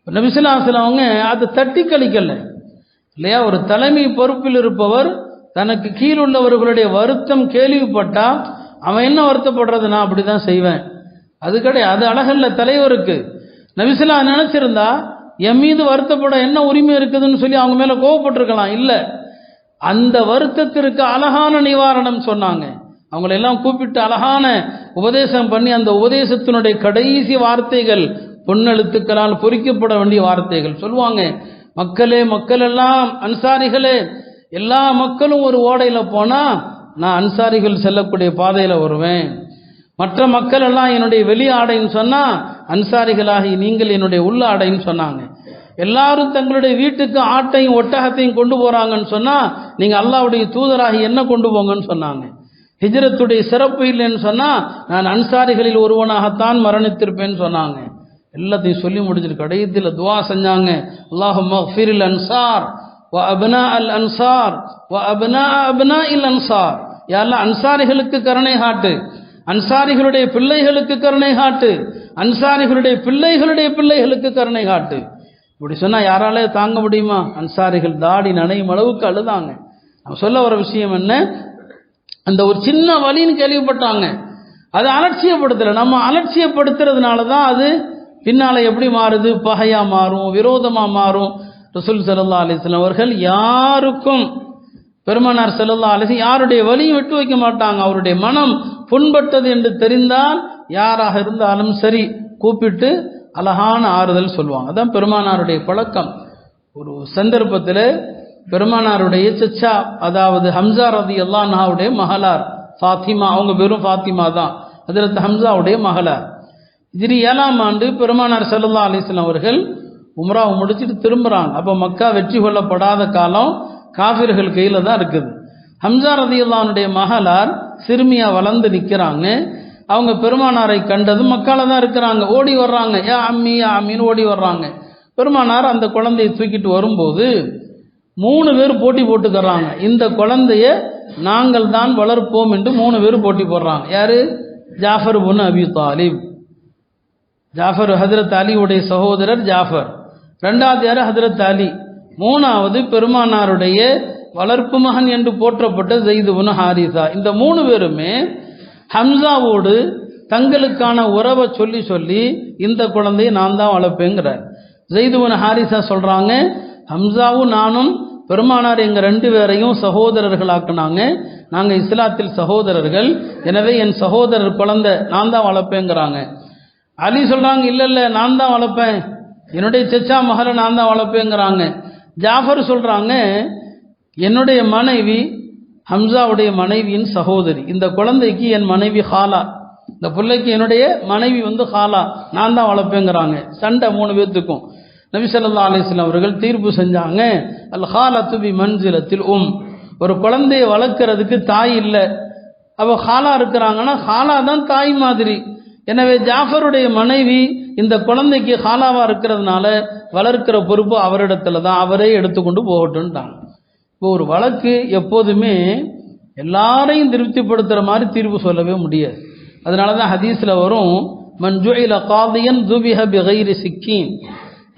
நபி ஸல்லல்லாஹு அலைஹி வஸல்லம் அவங்க அதை தட்டி கழிக்கல இல்லையா. ஒரு தலைமை பொறுப்பில் இருப்பவர் தனக்கு கீழுள்ளவர்களுடைய வருத்தம் கேள்விப்பட்டா அவன் என்ன வருத்தப்படுறது, நான் அப்படிதான் செய்வேன், அது கிடையாது. அது அழகல்ல தலைவருக்கு. நபி ஸல்லல்லாஹு அலைஹி வஸல்லம் நினைச்சிருந்தா என் மீது வருத்தப்பட என்ன உரிமை இருக்குதுன்னு சொல்லி அவங்க மேல கோவப்பட்டிருக்கலாம். இல்லை, அந்த வருத்தத்திற்கு அழகான நிவாரணம் சொன்னாங்க. அவங்களெல்லாம் கூப்பிட்டு அழகான உபதேசம் பண்ணி, அந்த உபதேசத்தினுடைய கடைசி வார்த்தைகள் பொன்னெழுத்துக்களால் பொறிக்கப்பட வேண்டிய வார்த்தைகள் சொல்லுவாங்க. மக்களே, மக்கள் எல்லாம் அன்சாரிகளே, எல்லா மக்களும் ஒரு ஓடையில போனா நான் அன்சாரிகள் செல்லக்கூடிய பாதையில வருவேன். மற்ற மக்கள் எல்லாம் என்னுடைய வெளி ஆடைன்னு சொன்னா அன்சாரிகளாகி நீங்கள் என்னுடைய உள்ள ஆடைன்னு சொன்னாங்க. எல்லாரும் தங்களுடைய வீட்டுக்கு ஆட்டையும் ஒட்டகத்தையும் கொண்டு போறாங்கன்னு சொன்னா நீங்க அல்லாஹ்வுடைய தூதராகி என்ன கொண்டு போங்கன்னு சொன்னாங்க. ஹிஜ்ரத்துடைய சிறப்பு இல்லைன்னு சொன்னா நான் அன்சாரிகளில் ஒருவனாகத்தான் மரணித்திருப்பேன்னு சொன்னாங்க. எல்லாத்தையும் சொல்லி முடிச்சிட்டு கடைசியில் துவா செஞ்சாங்க. அல்லாஹும்ம ஃபிரில் அன்சார் வ அப்னா அல் அன்சார் வ அப்னா அப்னா இல் அன்சார். யா அல்லாஹ், அன்சாரிகளுக்கு கருணை காட்டு, அன்சாரிகளுடைய பிள்ளைகளுக்கு கருணை காட்டு, அன்சாரிகளுடைய பிள்ளைகளுடைய பிள்ளைகளுக்கு கருணை காட்டு. இப்படி சொன்னா யாராலே தாங்க முடியுமா? அன்சாரிகள் தாடி நனையும் அளவுக்கு அழுதாங்க. நம்ம சொல்ல வர விஷயம் என்ன, அந்த ஒரு சின்ன வலின்னு கேள்விப்பட்டாங்க, அதை அலட்சியப்படுத்தல. நம்ம அலட்சியப்படுத்துறதுனால தான் அது பின்னால எப்படி மாறுது, பகையா மாறும், விரோதமா மாறும். ரசூல் ஸல்லல்லாஹு அலைஹி வஸல்லம் அவர்கள் யாருக்கும், பெருமானார் ஸல்லல்லாஹு அலைஹி வஸல்லம் யாருடைய வலியும் விட்டு வைக்க மாட்டாங்க. அவருடைய மனம் புண்பட்டது என்று தெரிந்தால் யாராக இருந்தாலும் சரி கூப்பிட்டு அழகான ஆறுதல் சொல்லுவாங்க. அதான் பெருமானாருடைய பழக்கம். ஒரு சந்தர்ப்பத்தில் பெருமானாருடைய சச்சா, அதாவது ஹம்சா ரலியல்லாஹு அன்ஹுடைய மகளார் ஃபாத்திமா, அவங்க வெறும் ஃபாத்திமா தான், ஹஜ்ரத் ஹம்சாவுடைய மகளார். ஹிஜ்ரி 7ஆம் ஆண்டு பெருமானார் ஸல்லல்லாஹு அலைஹி வஸல்லம் அவர்கள் உம்ராவை முடிச்சுட்டு திரும்புறாங்க. அப்போ மக்கா வெற்றி கொள்ளப்படாத காலம், காஃபிர்கள் கையில தான் இருக்குது. ஹம்சா ரலியல்லாஹு அன்ஹுடைய மகளார் சிறுமியா வளர்ந்து நிற்கிறாங்க. அவங்க பெருமானாரை கண்டதும் மக்கால தான் இருக்கிறாங்க, ஓடி வர்றாங்க, யா அம்மி யா அம்மின்னு ஓடி வர்றாங்க. பெருமானார் அந்த குழந்தையை தூக்கிட்டு வரும்போது 3 பேர் போட்டி போட்டுக்கிறாங்க. இந்த குழந்தைய நாங்கள் தான் வளர்ப்போம் என்று 3 பேர் போட்டி போடுறாங்க. யாரு? ஜாஃபர் இப்னு அபி தாலிப். ஜாஃபர் ஹஜ்ரத் அலியுடைய சகோதரர் ஜாஃபர். 2வது யாரு? ஹஜ்ரத் அலி. 3வது பெருமானாருடைய வளர்ப்பு மகன் என்று போற்றப்பட்ட ஸைத் இப்னு ஹாரிஸா. இந்த 3 பேருமே ஹம்சாவோடு தங்களுக்கான உறவை சொல்லி சொல்லி இந்த குழந்தையை நான் தான் வளர்ப்பேங்கிறார். ஸைத் இப்னு ஹாரிஸா சொல்றாங்க, ஹம்சாவும் நானும் பெருமானார் எங்க 2 பேரையும் சகோதரர்களாக்குனாங்க, நாங்கள் இஸ்லாத்தில் சகோதரர்கள், எனவே என் சகோதரர் குழந்தை நான் தான் வளர்ப்பேங்கிறாங்க. அலி சொல்றாங்க, இல்ல இல்ல நான் தான் வளர்ப்பேன், என்னுடைய செச்சா மகளை நான் தான் வளர்ப்பேங்கிறாங்க. ஜாஃபர் சொல்றாங்க, என்னுடைய மனைவி ஹம்சாவுடைய மனைவியின் சகோதரி, இந்த குழந்தைக்கு என் மனைவி ஹாலா, இந்த பிள்ளைக்கு என்னுடைய மனைவி ஹாலா, நான் தான் வளர்ப்பேங்கிறாங்க. சண்டை 3 பேத்துக்கும். நபி ஸல்லல்லாஹு அலைஹி வஸல்லம் அவர்கள் தீர்ப்பு செஞ்சாங்க, அல் ஹாலத்து பி மன்சிலத்தில் ஒரு குழந்தையை வளர்க்கறதுக்கு தாய் இல்லை, அவ ஹாலா இருக்கிறாங்கன்னா ஹாலா தான் தாய் மாதிரி. எனவே ஜாஃபருடைய மனைவி இந்த குழந்தைக்கு ஹாலாவா இருக்கிறதுனால வளர்க்கிற பொறுப்பு அவரிடத்துல தான், அவரே எடுத்துக்கொண்டு போகட்டும்ட்டாங்க. இப்போ ஒரு வழக்கு எப்போதுமே எல்லாரையும் திருப்திப்படுத்துற மாதிரி தீர்ப்பு சொல்லவே முடியாது. அதனால தான் ஹதீஸ்ல வரும், மன் ஜுஇல காதியன் துபிஹ பிகைரி சிக்கீன்,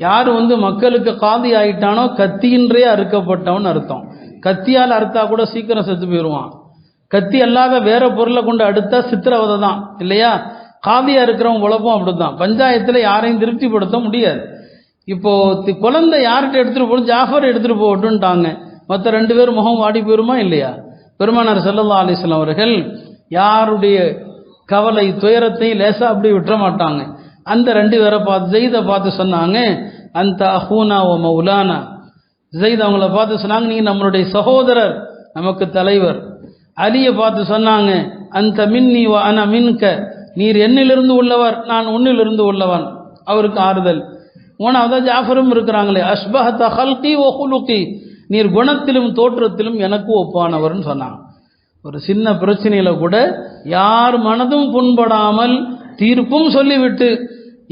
யார் மக்களுக்கு காதி ஆயிட்டானோ கத்தியின்றே அறுக்கப்பட்டவன் அர்த்தம். கத்தியால் அறுத்தா கூட சீக்கிரம் செத்து போயிடுவான். கத்தி அல்லாத வேற பொருளை கொண்டு அடுத்தா சித்திரவதை தான் இல்லையா. காதியா இருக்கிறவன் உழப்பம் அப்படித்தான். பஞ்சாயத்துல யாரையும் திருப்திப்படுத்த முடியாது. இப்போ குழந்தை யார்கிட்ட எடுத்துட்டு போகணும், ஜாஃபர் எடுத்துட்டு போகட்டும்ட்டாங்க. மற்ற 2 பேர் முகம் வாடி போயிருமா இல்லையா. பெருமானார் ஸல்லல்லாஹு அலைஹி வஸல்லம் அவர்கள் யாருடைய கவலை துயரத்தை லேசா அப்படி விட்டுற மாட்டாங்க. அந்த 2 பேரை பார்த்து ஸைதை பார்த்து சொன்னாங்க, அந்த அஹூனா ஓ மௌலானா. ஸைத் அவங்கள பார்த்து சொன்னாங்க, நீங்க நம்மளுடைய சகோதரர், நமக்கு தலைவர். அலியை பார்த்து சொன்னாங்க, அந்த மின்னி வ அன மின்க, நீர் என்னிலிருந்து உள்ளவர், நான் உன்னிலிருந்து உள்ளவன். அவருக்கு ஆறுதல். 3வது ஜாஃபரும் இருக்கிறாங்களே, அஷ்பஹத ஹல்கி வ குலுகி, நீர் குணத்திலும் தோற்றத்திலும் எனக்கு ஒப்பானவர்னு சொன்னாங்க. ஒரு சின்ன பிரச்சனையில கூட யார் மனதும் புண்படாமல் தீர்ப்பும் சொல்லிவிட்டு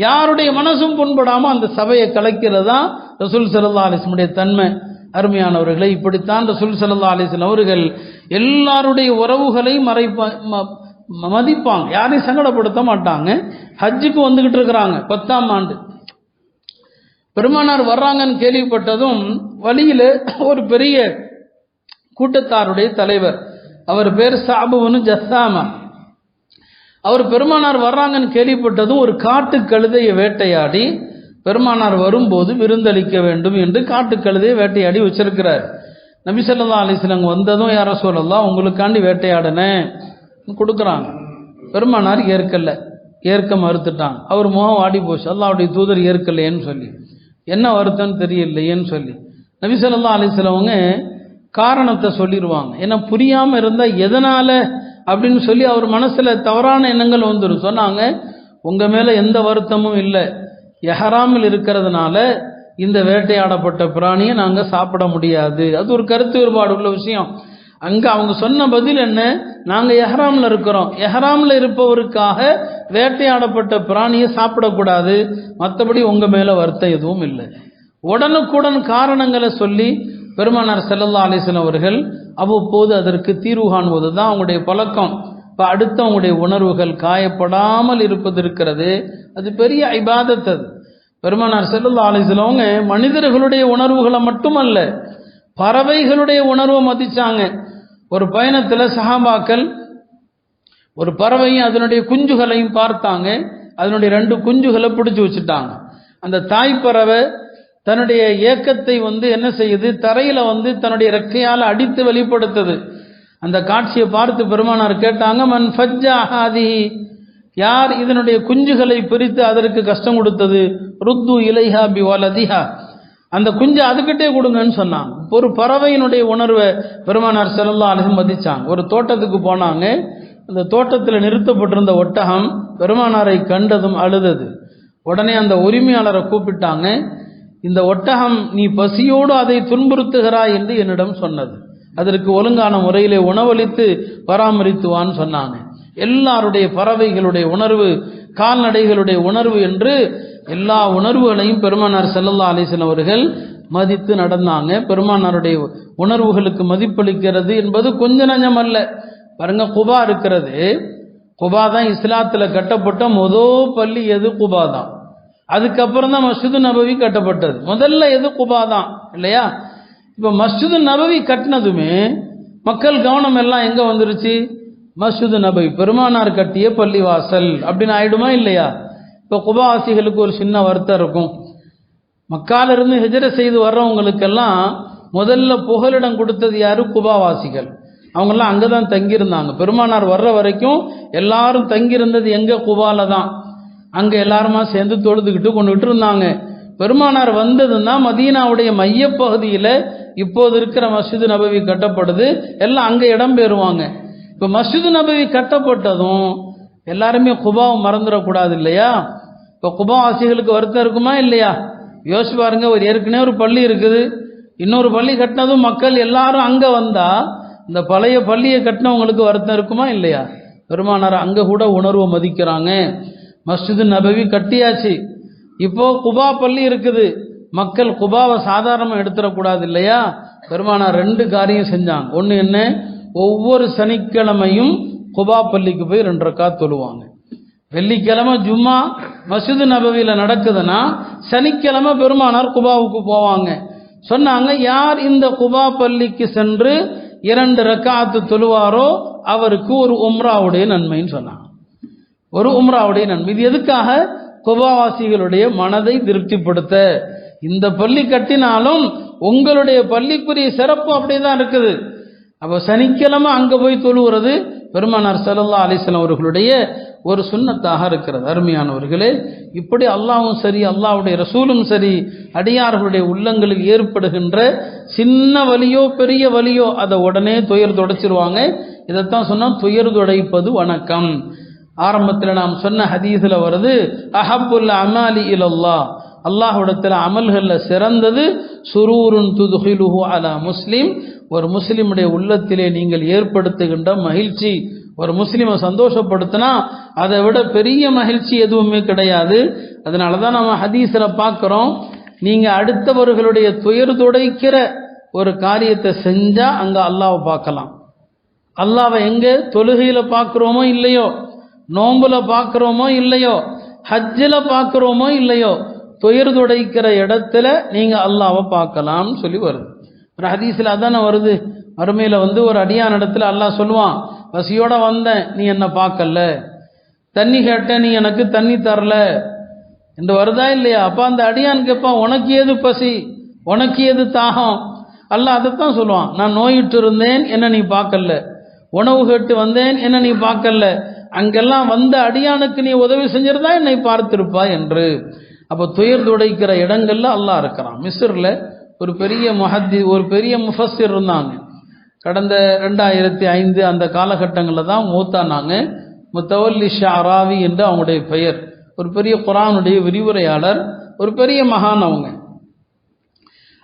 யாருடைய மனசும் புண்படாம அந்த சபையை கலைக்கிறது தான் ரசூல் ஸல்லல்லாஹு அலைஹி வஸல்லம் தன்மை. அருமையானவர்களை, இப்படித்தான் ரசூல் ஸல்லல்லாஹு அலைஹி வஸல்லம் அவர்கள் எல்லாருடைய உறவுகளை மதிப்பாங்க, யாரையும் சங்கடப்படுத்த மாட்டாங்க. ஹஜ்ஜுக்கு வந்துகிட்டு இருக்கிறாங்க 10ஆம் ஆண்டு. பெருமானார் வர்றாங்கன்னு கேள்விப்பட்டதும் வழியில ஒரு பெரிய கூட்டத்தாருடைய தலைவர், அவர் பேர் சாபுன்னு ஜஸ்ஸாமா, அவர் பெருமானார் வர்றாங்கன்னு கேள்விப்பட்டதும் ஒரு காட்டு கழுதையை வேட்டையாடி பெருமானார் வரும்போது விருந்தளிக்க வேண்டும் என்று காட்டு கழுதையை வேட்டையாடி வச்சிருக்கிறார். நபி ஸல்லல்லாஹு அலைஹி வஸல்லம் வந்ததும் யா ரசூலல்லாஹ் உங்களுக்காண்டி வேட்டையாடினேன் கொடுக்குறாங்க. பெருமானார் ஏற்க மறுத்துட்டாங்க. அவர் முகம் வாடி போச்சு, அல்லாஹ்வுடைய தூதர் ஏற்கலையேன்னு சொல்லி, என்ன வருத்தம்னு தெரியலையேன்னு சொல்லி. நபி ஸல்லல்லாஹு அலைஹி வஸல்லம் காரணத்தை சொல்லிடுவாங்க. ஏன்னா புரியாமல் இருந்தால் எதனால அப்படின்னு சொல்லி அவர் மனசில் தவறான எண்ணங்கள் வந்துடும். சொன்னாங்க, உங்கள் மேலே எந்த வருத்தமும் இல்லை, எஹராமில் இருக்கிறதுனால இந்த வேட்டையாடப்பட்ட பிராணியை நாங்கள் சாப்பிட முடியாது. அது ஒரு கருத்து வேறுபாடு உள்ள விஷயம். அங்கே அவங்க சொன்ன பதில் என்ன, நாங்கள் எஹராமில் இருக்கிறோம், எஹராமில் இருப்பவருக்காக வேட்டையாடப்பட்ட பிராணியை சாப்பிடக்கூடாது, மற்றபடி உங்கள் மேலே வருத்தம் எதுவும் இல்லை. உடனுக்குடன் காரணங்களை சொல்லி பெருமானார் ஸல்லல்லாஹு அலைஹி வஸல்லம் அவர்கள் அவ்வப்போது அதற்கு தீர்வு காணுவது தான் அவங்களுடைய பழக்கம். இப்போ அடுத்தவங்களுடைய உணர்வுகள் காயப்படாமல் இருப்பது இருக்கிறது, அது பெரிய இபாதத். அது பெருமானார் ஸல்லல்லாஹு அலைஹி வஸல்லம் அவங்க மனிதர்களுடைய உணர்வுகளை மட்டுமல்ல, பறவைகளுடைய உணர்வை மதிச்சாங்க. ஒரு பயணத்தில் சஹாபாக்கள் ஒரு பறவையும் அதனுடைய குஞ்சுகளையும் பார்த்தாங்க. அதனுடைய 2 குஞ்சுகளை பிடிச்சி வச்சுட்டாங்க. அந்த தாய்ப்பறவை தன்னுடைய ஏக்கத்தை என்ன செய்யுது, தரையில தன்னுடைய ரெக்கையால் அடித்து வெளிப்படுத்துது. அந்த காட்சியை பார்த்து பெருமானார் கேட்டாங்க, மன் ஃபஜ்ஜா ஹாதிஹி, யார் இதனுடைய குஞ்சுகளை பிரித்து அதற்கு கஷ்டம் கொடுத்தது, ருத்து இலைஹா பி வலதிஹா, அந்த குஞ்சை அதுக்கிட்டே கொடுங்கன்னு சொன்னாங்க. ஒரு பறவையினுடைய உணர்வை பெருமானார் ஸல்லல்லாஹு அலைஹி வஸல்லம் மதிச்சாங்க. ஒரு தோட்டத்துக்கு போனாங்க. அந்த தோட்டத்தில் நிறுத்தப்பட்டிருந்த ஒட்டகம் பெருமானாரை கண்டதும் அழுதது. உடனே அந்த உரிமையாளரை கூப்பிட்டாங்க. இந்த ஒட்டகம் நீ பசியோடு அதை துன்புறுத்துகிறாய் என்று என்னிடம் சொன்னது, அதற்கு ஒழுங்கான முறையிலே உணவளித்து பராமரித்துவான்னு சொன்னாங்க. எல்லாருடைய பறவைகளுடைய உணர்வு, கால்நடைகளுடைய உணர்வு என்று எல்லா உணர்வுகளையும் பெருமானார் ஸல்லல்லாஹு அலைஹி வஸல்லம் அவர்கள் மதித்து நடந்தாங்க. பெருமானாருடைய உணர்வுகளுக்கு மதிப்பளிக்கிறது என்பது கொஞ்ச நஞ்சம் அல்ல. பாருங்க, குபா இருக்கிறது, குபா தான் இஸ்லாத்தில் கட்டப்பட்ட முதல் பள்ளி. எது? குபா தான். அதுக்கப்புறம் தான் மஸ்ஜிது நபவி கட்டப்பட்டது. முதல்ல எது? குபா தான் இல்லையா? இப்போ மஸ்ஜிது நபவி கட்டினதுமே மக்கள் கவனம் எல்லாம் எங்கே வந்துருச்சு? மஸ்ஜிது நபவி, பெருமானார் கட்டிய பள்ளிவாசல் அப்படின்னு ஆயிடுமா இல்லையா? இப்போ குபாவாசிகளுக்கு ஒரு சின்ன வருத்தம் இருக்கும். மக்காலிருந்து ஹிஜ்ர செய்து வர்றவங்களுக்கெல்லாம் முதல்ல புகலிடம் கொடுத்தது யாரு? குபாவாசிகள். அவங்கெல்லாம் அங்கே தான் தங்கியிருந்தாங்க. பெருமானார் வர்ற வரைக்கும் எல்லாரும் தங்கியிருந்தது எங்கே? குபால தான். அங்கே எல்லாருமா சேர்ந்து தொழுதுகிட்டு கொண்டுகிட்டு இருந்தாங்க. பெருமானார் வந்ததுன்னா மதீனாவுடைய மையப்பகுதியில் இப்போது இருக்கிற மஸ்ஜிது நபவி கட்டப்படுது, எல்லாம் அங்கே இடம் பெறுவாங்க. இப்போ மஸ்ஜிது நபவி கட்டப்பட்டதும் எல்லாருமே குபாவை மறந்துடக்கூடாது இல்லையா? இப்போ குபாவாசிகளுக்கு வருத்தம் இருக்குமா இல்லையா? யோசிச்சு பாருங்க, ஏற்கனவே ஒரு பள்ளி இருக்குது, இன்னொரு பள்ளி கட்டினதும் மக்கள் எல்லாரும் அங்கே வந்தா இந்த பழைய பள்ளியை கட்டினவங்களுக்கு வருத்தம் இருக்குமா இல்லையா? பெருமானார் அங்கே கூட உணர்வை மதிக்கிறாங்க. மஸ்ஜிது நபவி கட்டியாச்சு, இப்போ குபா பள்ளி இருக்குது, மக்கள் குபாவை சாதாரணமாக எடுத்துடக்கூடாது இல்லையா? பெருமானார் 2 காரியம் செஞ்சாங்க. ஒன்று என்ன, ஒவ்வொரு சனிக்கிழமையும் குபா பள்ளிக்கு போய் 2 ரக்காத் தொழுவாங்க. வெள்ளிக்கிழமை ஜும்மா மஸ்ஜிது நபவியில் நடக்குதுன்னா சனிக்கிழமை பெருமானார் குபாவுக்கு போவாங்க. சொன்னாங்க, யார் இந்த குபா பள்ளிக்கு சென்று 2 ரக்காத்து தொழுவாரோ அவருக்கு ஒரு உம்ராவுடைய நன்மைன்னு சொன்னாங்க. ஒரு உம்ராவுடைய நன்மை. இது எதுக்காக? குபாவாசிகளுடைய மனதை திருப்திப்படுத்த. இந்த பள்ளி கட்டினாலும் உங்களுடைய பள்ளிக்குரிய சிறப்பு அப்படிதான் இருக்குது. அப்போ சனிக்கிழமை அங்கே போய் தொழுகிறது பெருமானார் ஸல்லல்லாஹு அலைஹி வஸல்லம் அவர்களுடைய ஒரு சுன்னத்தாக இருக்கிறது. அருமையானவர்களே, இப்படி அல்லாஹ்வும் சரி அல்லாஹ்வுடைய ரசூலும் சரி அடியார்களுடைய உள்ளங்களுக்கு ஏற்படுகின்ற சின்ன வலியோ பெரிய வலியோ அதை உடனே துயர் துடைச்சிருவாங்க. இதைத்தான் சொன்னால் துயர் துடைப்பது வணக்கம். ஆரம்பத்தில் நாம் சொன்ன ஹதீஸில் வருது, அஹப்புல் அமாலி இலல்லாஹ், அல்லாஹ்விடத்தில் அமல்களில் சிறந்தது சுரூருன் துதுஹிலுஹு அலா முஸ்லிம், ஒரு முஸ்லிமுடைய உள்ளத்திலே நீங்கள் ஏற்படுத்துகின்ற மகிழ்ச்சி. ஒரு முஸ்லிமை சந்தோஷப்படுத்தினா அதை விட பெரிய மகிழ்ச்சி எதுவுமே கிடையாது. அதனால தான் நம்ம ஹதீஸில் பார்க்குறோம், நீங்கள் அடுத்தவர்களுடைய துயர் துடைக்கிற ஒரு காரியத்தை செஞ்சால் அங்கே அல்லாஹ்வை பார்க்கலாம். அல்லாவை எங்கே தொழுகையில் பார்க்குறோமோ இல்லையோ, நோம்புல பார்க்குறோமோ இல்லையோ, ஹஜ்ஜில் பார்க்குறோமோ இல்லையோ, துயர் துடைக்கிற இடத்துல நீங்கள் அல்லாவை பார்க்கலாம்னு சொல்லி வருது. ஒரு ஹதீஸில் அதானே வருது, மறுமையில் ஒரு அடியான் இடத்துல அல்லாஹ் சொல்லுவான், பசியோட வந்தேன் நீ என்னை பார்க்கல, தண்ணி கேட்டேன் நீ எனக்கு தண்ணி தரல என்று வருதா இல்லையா? அப்போ அந்த அடியான் கேட்பான், உனக்கு ஏது பசி, உனக்கு ஏது தாகம்? அல்லாஹ் அதைத்தான் சொல்லுவான், நான் நோயிட்டு இருந்தேன் என்ன நீ பார்க்கல, உணவு கேட்டு வந்தேன் என்ன நீ பார்க்கல, அங்கெல்லாம் வந்த அடியானுக்கு நீ உதவி செஞ்சிருந்தா என்னை பார்த்திருப்பா என்று. அப்போ துயர் துடைக்கிற இடங்கள்ல அல்லாஹ் இருக்கிறான். மிஸ்ரில் ஒரு பெரிய முஃபஸ்ஸிர் இருந்தாங்க. கடந்த 2005 அந்த காலகட்டங்களில் தான் மூத்தானாங்க. முத்தவல்லி ஷாராவி என்று அவங்களுடைய பெயர். ஒரு பெரிய குர்ஆனுடைய விரிவுரையாளர், ஒரு பெரிய மகான் அவங்க.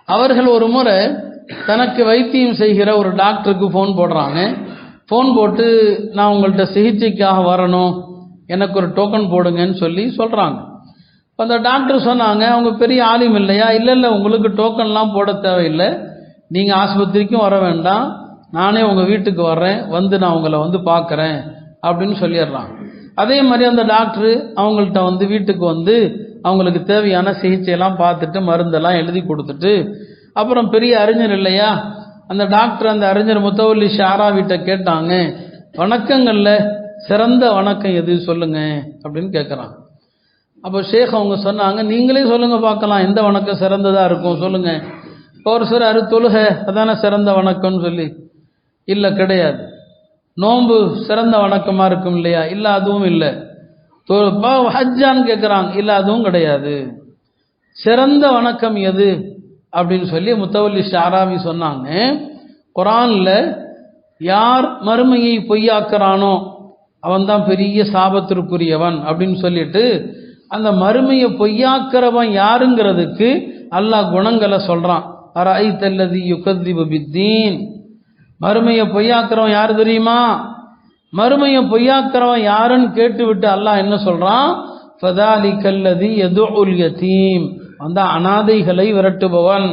அவர்கள் ஒரு முறை தனக்கு வைத்தியம் செய்கிற ஒரு டாக்டருக்கு ஃபோன் போடுறாங்க. ஃபோன் போட்டு நான் உங்கள்கிட்ட சிகிச்சைக்காக வரணும், எனக்கு ஒரு டோக்கன் போடுங்கன்னு சொல்கிறாங்க. அந்த டாக்டர் சொன்னாங்க, அவங்க பெரிய ஆலிம் இல்லையா, இல்லை உங்களுக்கு டோக்கன்லாம் போட தேவையில்லை, நீங்கள் ஆஸ்பத்திரிக்கும் வர வேண்டாம், நானே உங்கள் வீட்டுக்கு வர்றேன், நான் உங்களை பார்க்குறேன் அப்படின்னு சொல்லிடுறாங்க. அதே மாதிரி அந்த டாக்டரு அவங்கள்ட்ட வீட்டுக்கு அவங்களுக்கு தேவையான சிகிச்சையெல்லாம் பார்த்துட்டு மருந்தெல்லாம் எழுதி கொடுத்துட்டு, அப்புறம் பெரிய அறிஞர் இல்லையா, அந்த டாக்டர் அந்த அறிஞர் முத்தவல்லி ஷாராவிட்ட கேட்டாங்க, வணக்கங்கள்ல சிறந்த வணக்கம் எது சொல்லுங்க அப்படின்னு கேட்குறாங்க. அப்போ ஷேக் அவங்க சொன்னாங்க, நீங்களே சொல்லுங்க பார்க்கலாம், எந்த வணக்கம் சிறந்ததா இருக்கும் சொல்லுங்க. ஒரு சிலர் தொழுகை அதான சிறந்த வணக்கம்னு சொல்லி, இல்லை கிடையாது. நோன்பு சிறந்த வணக்கமா இருக்கும் இல்லையா, இல்லை அதுவும் இல்லை. ஹஜ்ஜான்னு கேட்குறாங்க, இல்லை அதுவும் கிடையாது. சிறந்த வணக்கம் எது அப்படின்னு சொல்லி முத்தவல்லி ஷாராவி சொன்னாங்க, குர்ஆன்ல யார் மறுமையை பொய்யாக்குறானோ அவன்தான் பெரிய சாபத்திற்குரியவன் அப்படின்னு சொல்லிட்டு, அந்த மறுமையை பொய்யாக்குறவன் யாருங்கிறதுக்கு அல்லாஹ் குணங்களை சொல்றான். அரஐத்தல்லதி யுகத்திபு பித்தீன், மறுமையை பொய்யாக்குறவன் யாரு தெரியுமா? மறுமையை பொய்யாக்குறவன் யாருன்னு கேட்டுவிட்டு அல்லாஹ் என்ன சொல்றான், ஃபதாலிகல்லதி யதுஉல் யதீம், அந்த அனாதைகளை விரட்டுபவன்.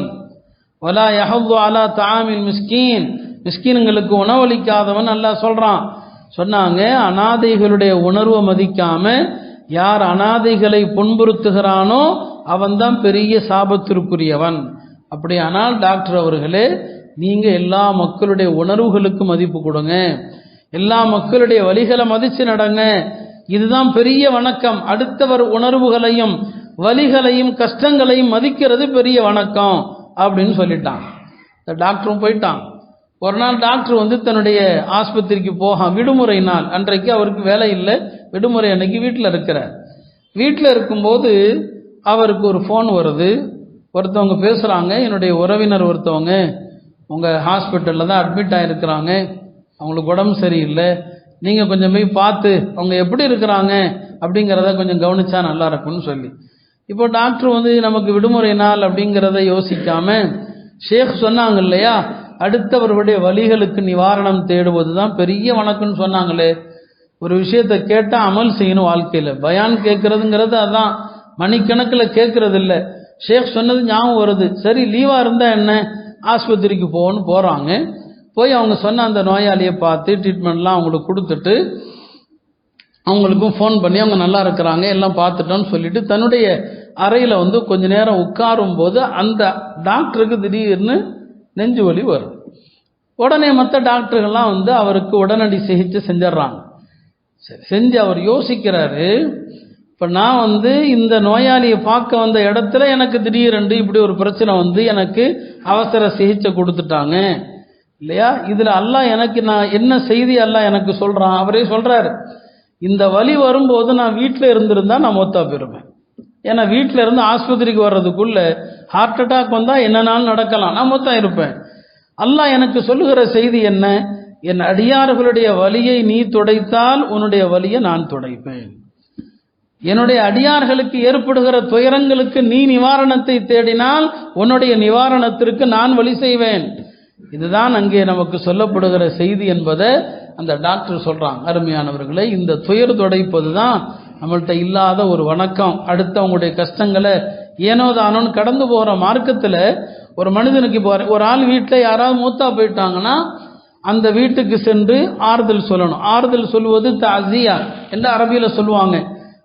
வலா யஹது அலா தஆமில் மிஸ்கீன், மிஸ்கீன்களுக்கு உணவளிக்காதவன் அல்லாஹ் சொல்றான். சொன்னாங்க, அனாதைகளுடைய உணர்வை மதிக்காம யார் அனாதைகளை புண்புறுத்துகிறானோ அவன்தான் பெரிய சாபத்திற்குரியவன். அப்படியானால் டாக்டர் அவர்களே, நீங்க எல்லா மக்களுடைய உணர்வுகளுக்கு மதிப்பு கொடுங்க, எல்லா மக்களுடைய வழிகளை மதிச்சு நடங்க, இதுதான் பெரிய வணக்கம். அடுத்தவர் உணர்வுகளையும் வலிகளையும் கஷ்டங்களையும் மதிக்கிறது பெரிய வணக்கம் அப்படின்னு சொல்லிட்டான். இந்த டாக்டரும் போயிட்டான். ஒரு நாள் டாக்டர் தன்னுடைய ஆஸ்பத்திரிக்கு விடுமுறை நாள் அன்றைக்கு, அவருக்கு வேலை இல்லை, விடுமுறை அன்னைக்கு வீட்டில் இருக்கிறார். வீட்டில் இருக்கும்போது அவருக்கு ஒரு ஃபோன் வருது. ஒருத்தவங்க பேசுகிறாங்க, என்னுடைய உறவினர் ஒருத்தவங்க உங்கள் ஹாஸ்பிட்டலில் தான் அட்மிட் ஆகிருக்கிறாங்க, அவங்களுக்கு உடம்பு சரியில்லை, நீங்கள் கொஞ்சம் போய் பார்த்து அவங்க எப்படி இருக்கிறாங்க அப்படிங்கிறத கொஞ்சம் கவனிச்சா நல்லா இருக்கும்னு சொல்லி. இப்போ டாக்டர் நமக்கு விடுமுறை நாள் அப்படிங்கிறத யோசிக்காம ஷேக் சொன்னாங்க இல்லையா, அடுத்தவர்களுடைய வலிகளுக்கு நிவாரணம் தேடுவது தான் பெரிய வணக்கம்னு சொன்னாங்களே. ஒரு விஷயத்தை கேட்டால் அமல் செய்யணும் வாழ்க்கையில். பயான் கேட்கறதுங்கிறது அதான், மணிக்கணக்கில் கேட்கறது இல்லை. ஷேக் சொன்னது ஞாபகம் வருது. சரி லீவாக இருந்தால் என்ன, ஆஸ்பத்திரிக்கு போகிறாங்க. போய் அவங்க சொன்ன அந்த நோயாளியை பார்த்து ட்ரீட்மெண்ட்லாம் அவங்களுக்கு கொடுத்துட்டு, அவங்களுக்கும் ஃபோன் பண்ணி அவங்க நல்லா இருக்கிறாங்க எல்லாம் பார்த்துட்டோன்னு சொல்லிட்டு தன்னுடைய அறையில் கொஞ்ச நேரம் உட்காரும் போது அந்த டாக்டருக்கு திடீர்னு நெஞ்சு வலி வரும். உடனே மற்ற டாக்டர்கள்லாம் அவருக்கு உடனடி சிகிச்சை செஞ்சிடறாங்க. சரி செஞ்சு அவர் யோசிக்கிறாரு, இப்போ நான் இந்த நோயாளியை பார்க்க வந்த இடத்துல எனக்கு திடீரென்று இப்படி ஒரு பிரச்சனை எனக்கு அவசர சிகிச்சை கொடுத்துட்டாங்க இல்லையா, இதில் அல்லாஹ் எனக்கு நான் என்ன செய்தி அல்லாஹ் எனக்கு சொல்கிறான். அவரே சொல்கிறாரு, இந்த வலி வரும்போது நான் வீட்டில் இருந்திருந்தா நான் மொத்தா போயிருப்பேன். ஏன்னா வீட்டில் இருந்து ஆஸ்பத்திரிக்கு வர்றதுக்குள்ள ஹார்ட் அட்டாக் வந்தால் என்னன்னாலும் நடக்கலாம், நான் மொத்தா இருப்பேன். அல்லாஹ் எனக்கு சொல்லுகிற செய்தி என்ன, என் அடியார்களுடைய வலியை நீ துடைத்தால் உன்னுடைய வலியை நான் துடைப்பேன். என்னுடைய அடியார்களுக்கு ஏற்படுகிற துயரங்களுக்கு நீ நிவாரணத்தை தேடினால் உன்னுடைய நிவாரணத்திற்கு நான் வழி செய்வேன். இதுதான் அங்கே நமக்கு சொல்லப்படுகிற செய்தி என்பதை அந்த டாக்டர் சொல்றாங்க. அருமையானவர்களே, இந்த துயர் துடைப்பது தான் நம்மள்கிட்ட இல்லாத ஒரு வணக்கம். அடுத்தவங்களுடைய கஷ்டங்களை ஏனோதானோன்னு கடந்து போகிற மார்க்கத்தில் ஒரு மனிதனுக்கு இப்போ ஒரு ஆள் வீட்டில் யாராவது மூத்தா போயிட்டாங்கன்னா அந்த வீட்டுக்கு சென்று ஆறுதல் சொல்லணும். ஆறுதல் சொல்வது தஅஸியா என்று அரபியில சொல்லுவாங்க.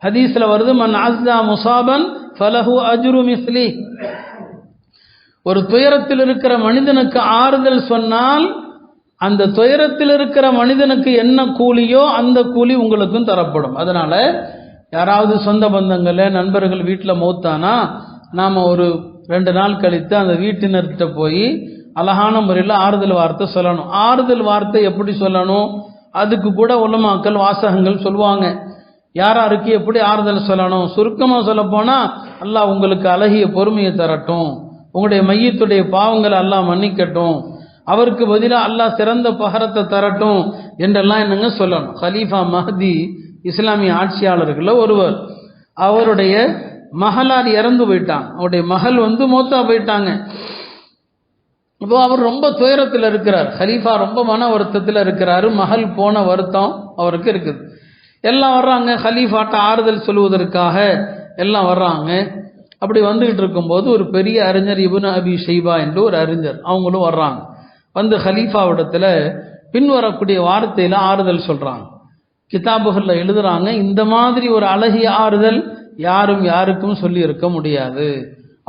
ஹதீஸ்ல வருது, மன் அஸ்ஸா முஸாபன் ஃபலஹு அஜ்ரு மிஸ்லி. ஒரு துயரத்தில் இருக்கிற மனிதனுக்கு ஆறுதல் சொன்னால் அந்த துயரத்தில் இருக்கிற மனிதனுக்கு என்ன கூலியோ அந்த கூலி உங்களுக்கும் தரப்படும். அதனால யாராவது சொந்த பந்தங்கள நண்பர்கள் வீட்டில் மௌத்தானா நாம் ஒரு 2 நாள் கழித்து அந்த வீட்டினர்கிட்ட போய் அழகான முறையில் ஆறுதல் வார்த்தை சொல்லணும். ஆறுதல் வார்த்தை எப்படி சொல்லணும், அதுக்கு கூட உலமாக்கள் வாசகங்கள் சொல்லுவாங்க. யாராருக்கு எப்படி ஆறுதல் சொல்லணும். சுருக்கமாக சொல்ல போனால், அல்லாஹ் உங்களுக்கு அழகிய பொறுமையை தரட்டும், உங்களுடைய மையத்துடைய பாவங்களை அல்லாஹ் மன்னிக்கட்டும், அவருக்கு பதிலாக அல்லாஹ் சிறந்த பகரத்தை தரட்டும் என்றெல்லாம் என்னங்க சொல்லணும். கலீஃபா மஹதி இஸ்லாமிய ஆட்சியாளர்கள் ஒருவர், அவருடைய மகளார் இறந்து போயிட்டாங்க. அவருடைய மகள் மௌத்தா போயிட்டாங்க. இப்போ அவர் ரொம்ப துயரத்தில் இருக்கிறார். ஹலீஃபா ரொம்ப மன வருத்தத்தில் இருக்கிறாரு. மகள் போன வருத்தம் அவருக்கு இருக்குது. எல்லாம் வர்றாங்க ஹலீஃபாட்ட ஆறுதல் சொல்வதற்காக, எல்லாம் வர்றாங்க. அப்படி வந்துகிட்டு இருக்கும்போது ஒரு பெரிய அறிஞர் இப்னு அபி ஷைபா என்று ஒரு அறிஞர், அவங்களும் வர்றாங்க. வந்து ஹலீஃபாவிடத்தில் பின்வரக்கூடிய வார்த்தையில் ஆறுதல் சொல்கிறாங்க. கிதாபுகளில் எழுதுறாங்க, இந்த மாதிரி ஒரு அழகிய ஆறுதல் யாரும் யாருக்கும் சொல்லி இருக்க முடியாது.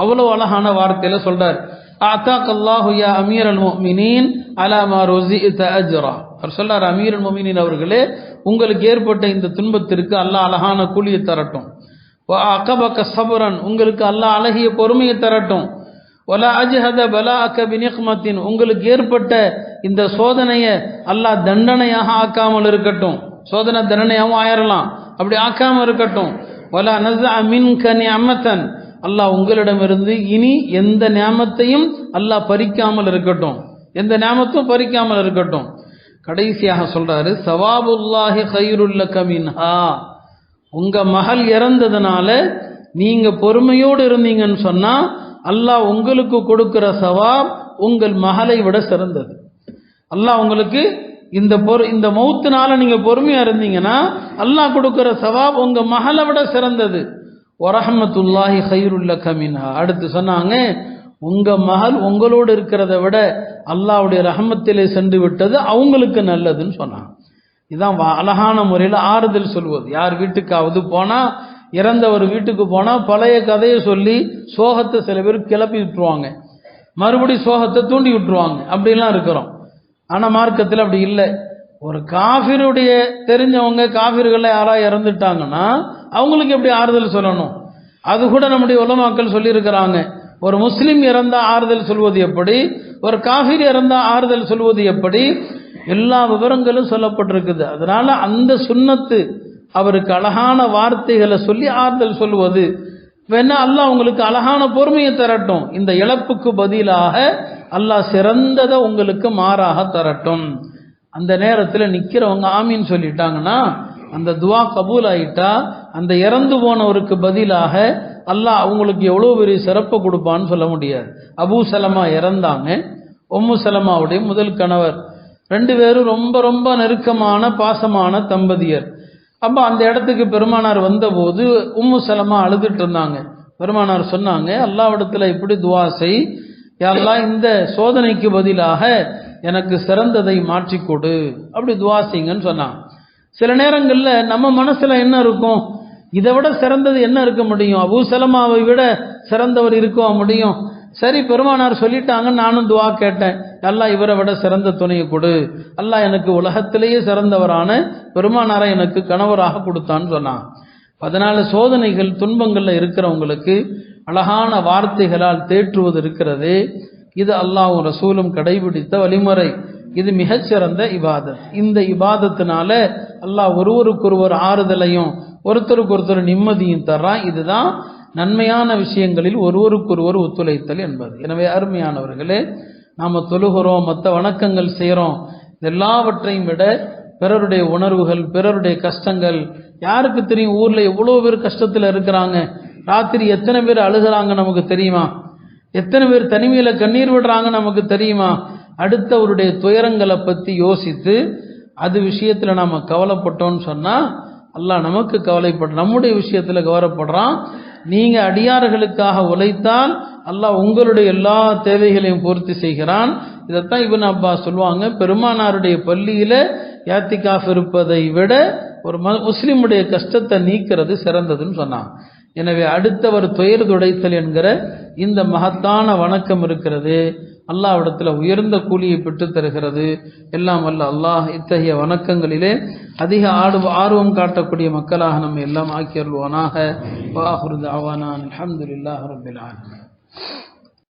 அவ்வளோ அழகான வார்த்தையில் சொல்றார். அத்தாக் அல்லாஹு யா அமீர் அல் முஃமினீன் அலா மா ருஸிஅத அஜ்ரா. அவர் சொல்றார், அமீர் அல் முஃமினீன் அவர்களே, உங்களுக்கு ஏற்பட்ட இந்த துன்பத்திற்கு அல்லாஹ் அழகான கூலியை தரட்டும். வ அகபக ஸப்ரன், உங்களுக்கு அல்லாஹ் அழகிய பொறுமையை தரட்டும். வலா அஜ்ஹத பலாஅக பினிக்மத்தின், உங்களுக்கு ஏற்பட்ட இந்த சோதனையை அல்லாஹ் தண்டனையாக ஆக்காமல் இருக்கட்டும். சோதனை தண்டனையாகவும் ஆயிரலாம், அப்படி ஆக்காம இருக்கட்டும். வலா நஸஅ மின்க நிஅமத்தன், அல்லாஹ் உங்களிடமிருந்து இனி எந்த நியாமத்தையும் அல்லாஹ் பறிக்காமல் இருக்கட்டும், எந்த நியாமத்தும் பறிக்காமல் இருக்கட்டும். கடைசியாக சொல்றாரு, சவாபுல்லாஹி கைருல் லக மின்ஹா, உங்க மகள் இறந்ததுனால நீங்க பொறுமையோடு இருந்தீங்கன்னு சொன்னா அல்லாஹ் உங்களுக்கு கொடுக்கிற சவாப் உங்கள் மகளை விட சிறந்தது. அல்லாஹ் உங்களுக்கு இந்த மௌத்துனால நீங்க பொறுமையா இருந்தீங்கன்னா அல்லாஹ் கொடுக்கிற சவாப் உங்க மகளை விட சிறந்தது. வரஹ்மத்துல்லாஹி கைருல் லக மின்ஹா. அடுத்து சொன்னாங்க, உங்க மகள் உங்களோடு இருக்கிறத விட அல்லாஹ்வுடைய ரஹமத்திலே சென்று விட்டது அவங்களுக்கு நல்லதுன்னு சொன்னாங்க. இதுதான் அழகான முறையில் ஆறுதல் சொல்வது. யார் வீட்டுக்காவது போனா, இறந்தவர் வீட்டுக்கு போனா பழைய கதையை சொல்லி சோகத்தை சில பேர் கிளப்பி விட்டுருவாங்க, மறுபடி சோகத்தை தூண்டி விட்டுருவாங்க. அப்படிலாம் இருக்கிறோம். ஆனா மார்க்கத்தில் அப்படி இல்லை. ஒரு காஃபிருடைய தெரிஞ்சவங்க காஃபிர்கள் யாராவது இறந்துட்டாங்கன்னா அவங்களுக்கு எப்படி ஆறுதல் சொல்லணும், அது கூட நம்முடைய உலமாக்கள் சொல்லி இருக்கிறாங்க. ஒரு முஸ்லிம் இறந்தா ஆறுதல் சொல்வது எப்படி, ஒரு காஃபிர் இறந்தா ஆறுதல் சொல்வது எப்படி, எல்லா விவரங்களும் சொல்லப்பட்டிருக்குது. அதனால அந்த சுன்னத்து அவருக்கு அழகான வார்த்தைகளை சொல்லி ஆறுதல் சொல்வது. வேணா அல்லாஹ் உங்களுக்கு அழகான பொறுமையை தரட்டும், இந்த இழப்புக்கு பதிலாக அல்லாஹ் சிறந்ததை உங்களுக்கு மாறாக தரட்டும். அந்த நேரத்தில் நிற்கிறவங்க ஆமீன் சொல்லிட்டாங்கன்னா அந்த துவா கபூல் ஆயிட்டா அந்த இறந்து போனவருக்கு பதிலாக அல்லாஹ் அவங்களுக்கு எவ்வளோ பெரிய சிறப்பை கொடுப்பான்னு சொல்ல முடியாது. அபூ சலமா இறந்தாங்க, உம்மு சலமாவுடைய முதல் கணவர். 2 பேரும் ரொம்ப ரொம்ப நெருக்கமான பாசமான தம்பதியர். அப்போ அந்த இடத்துக்கு பெருமானார் வந்தபோது உம்மு சலமா அழுதுட்டு இருந்தாங்க. பெருமானார் சொன்னாங்க, அல்லாஹ்விடத்தில் இப்படி துவா செய், யா அல்லாஹ் இந்த சோதனைக்கு பதிலாக எனக்கு சிறந்ததை மாற்றிக்கொடு, அப்படி துவா செய்யுங்கன்னு சொன்னாங்க. சில நேரங்களில் நம்ம மனசுல என்ன இருக்கும், இதை விட சிறந்தது என்ன இருக்க முடியும், அபூ சலமாவை விட சிறந்தவர் இருக்க முடியும். சரி, பெருமானார் சொல்லிட்டாங்க, நானும் துவா கேட்டேன், அல்லாஹ் இவரை விட சிறந்த துணையை கொடு, அல்லாஹ் எனக்கு உலகத்திலேயே சிறந்தவரான பெருமானாரை எனக்கு கணவராக கொடுத்தான்னு சொன்னான். அதனால சோதனைகள் துன்பங்கள்ல இருக்கிறவங்களுக்கு அழகான வார்த்தைகளால் தேற்றுவது இருக்கிறது. இது அல்லாஹ்வும் ரசூலும் கடைபிடித்த வழிமுறை. இது மிகச்சிறந்த இபாதத். இந்த இபாதத்தினால அல்லாஹ் ஒருவருக்கொருவர் ஆறுதலையும் ஒருத்தருக்கு ஒருத்தர் நிம்மதியும் தர்றான். இதுதான் நன்மையான விஷயங்களில் ஒருவருக்கொருவர் ஒத்துழைத்தல் என்பது. எனவே அருமையானவர்களே, நாம் தொழுகிறோம், மற்ற வணக்கங்கள் செய்கிறோம், எல்லாவற்றையும் விட பிறருடைய உணர்வுகள், பிறருடைய கஷ்டங்கள் யாருக்கு தெரியும்? ஊரில் எவ்வளோ பேர் கஷ்டத்தில் இருக்கிறாங்க, ராத்திரி எத்தனை பேர் அழுகிறாங்க நமக்கு தெரியுமா? எத்தனை பேர் தனிமையில் கண்ணீர் விடுறாங்க நமக்கு தெரியுமா? அடுத்தவருடைய துயரங்களை பற்றி யோசித்து அது விஷயத்தில் நாம் கவலைப்பட்டோன்னு சொன்னால் அல்லாஹ் நமக்கு கவலைப்பட, நம்முடைய விஷயத்தில் கவலைப்படுறான். நீங்கள் அடியார்களுக்காக உழைத்தால் அல்லாஹ் உங்களுடைய எல்லா தேவைகளையும் பூர்த்தி செய்கிறான். இதைத்தான் இப்னு அப்பாஸ் சொல்லுவாங்க, பெருமானாருடைய பள்ளியில் யாத்திகாஃப் இருப்பதை விட ஒரு முஸ்லிமுடைய கஷ்டத்தை நீக்கிறது சிறந்ததுன்னு சொன்னாங்க. எனவே அடுத்தவர் துயர் துடைத்தல் என்கிற இந்த மகத்தான வணக்கம் இருக்கிறது, அல்லாஹ்விடத்தில் உயர்ந்த கூலியை பெற்று தருகிறது. எல்லாம் வல்ல அல்லாஹ் இத்தகைய வணக்கங்களிலே அதிக ஆர்வம் காட்டக்கூடிய மக்களாக நம்ம எல்லாம் ஆக்கி அருள்வானாக. வ ஆகிரு தஅவானா அல்ஹம்துலில்லாஹி ரப்பில் ஆலமீன்.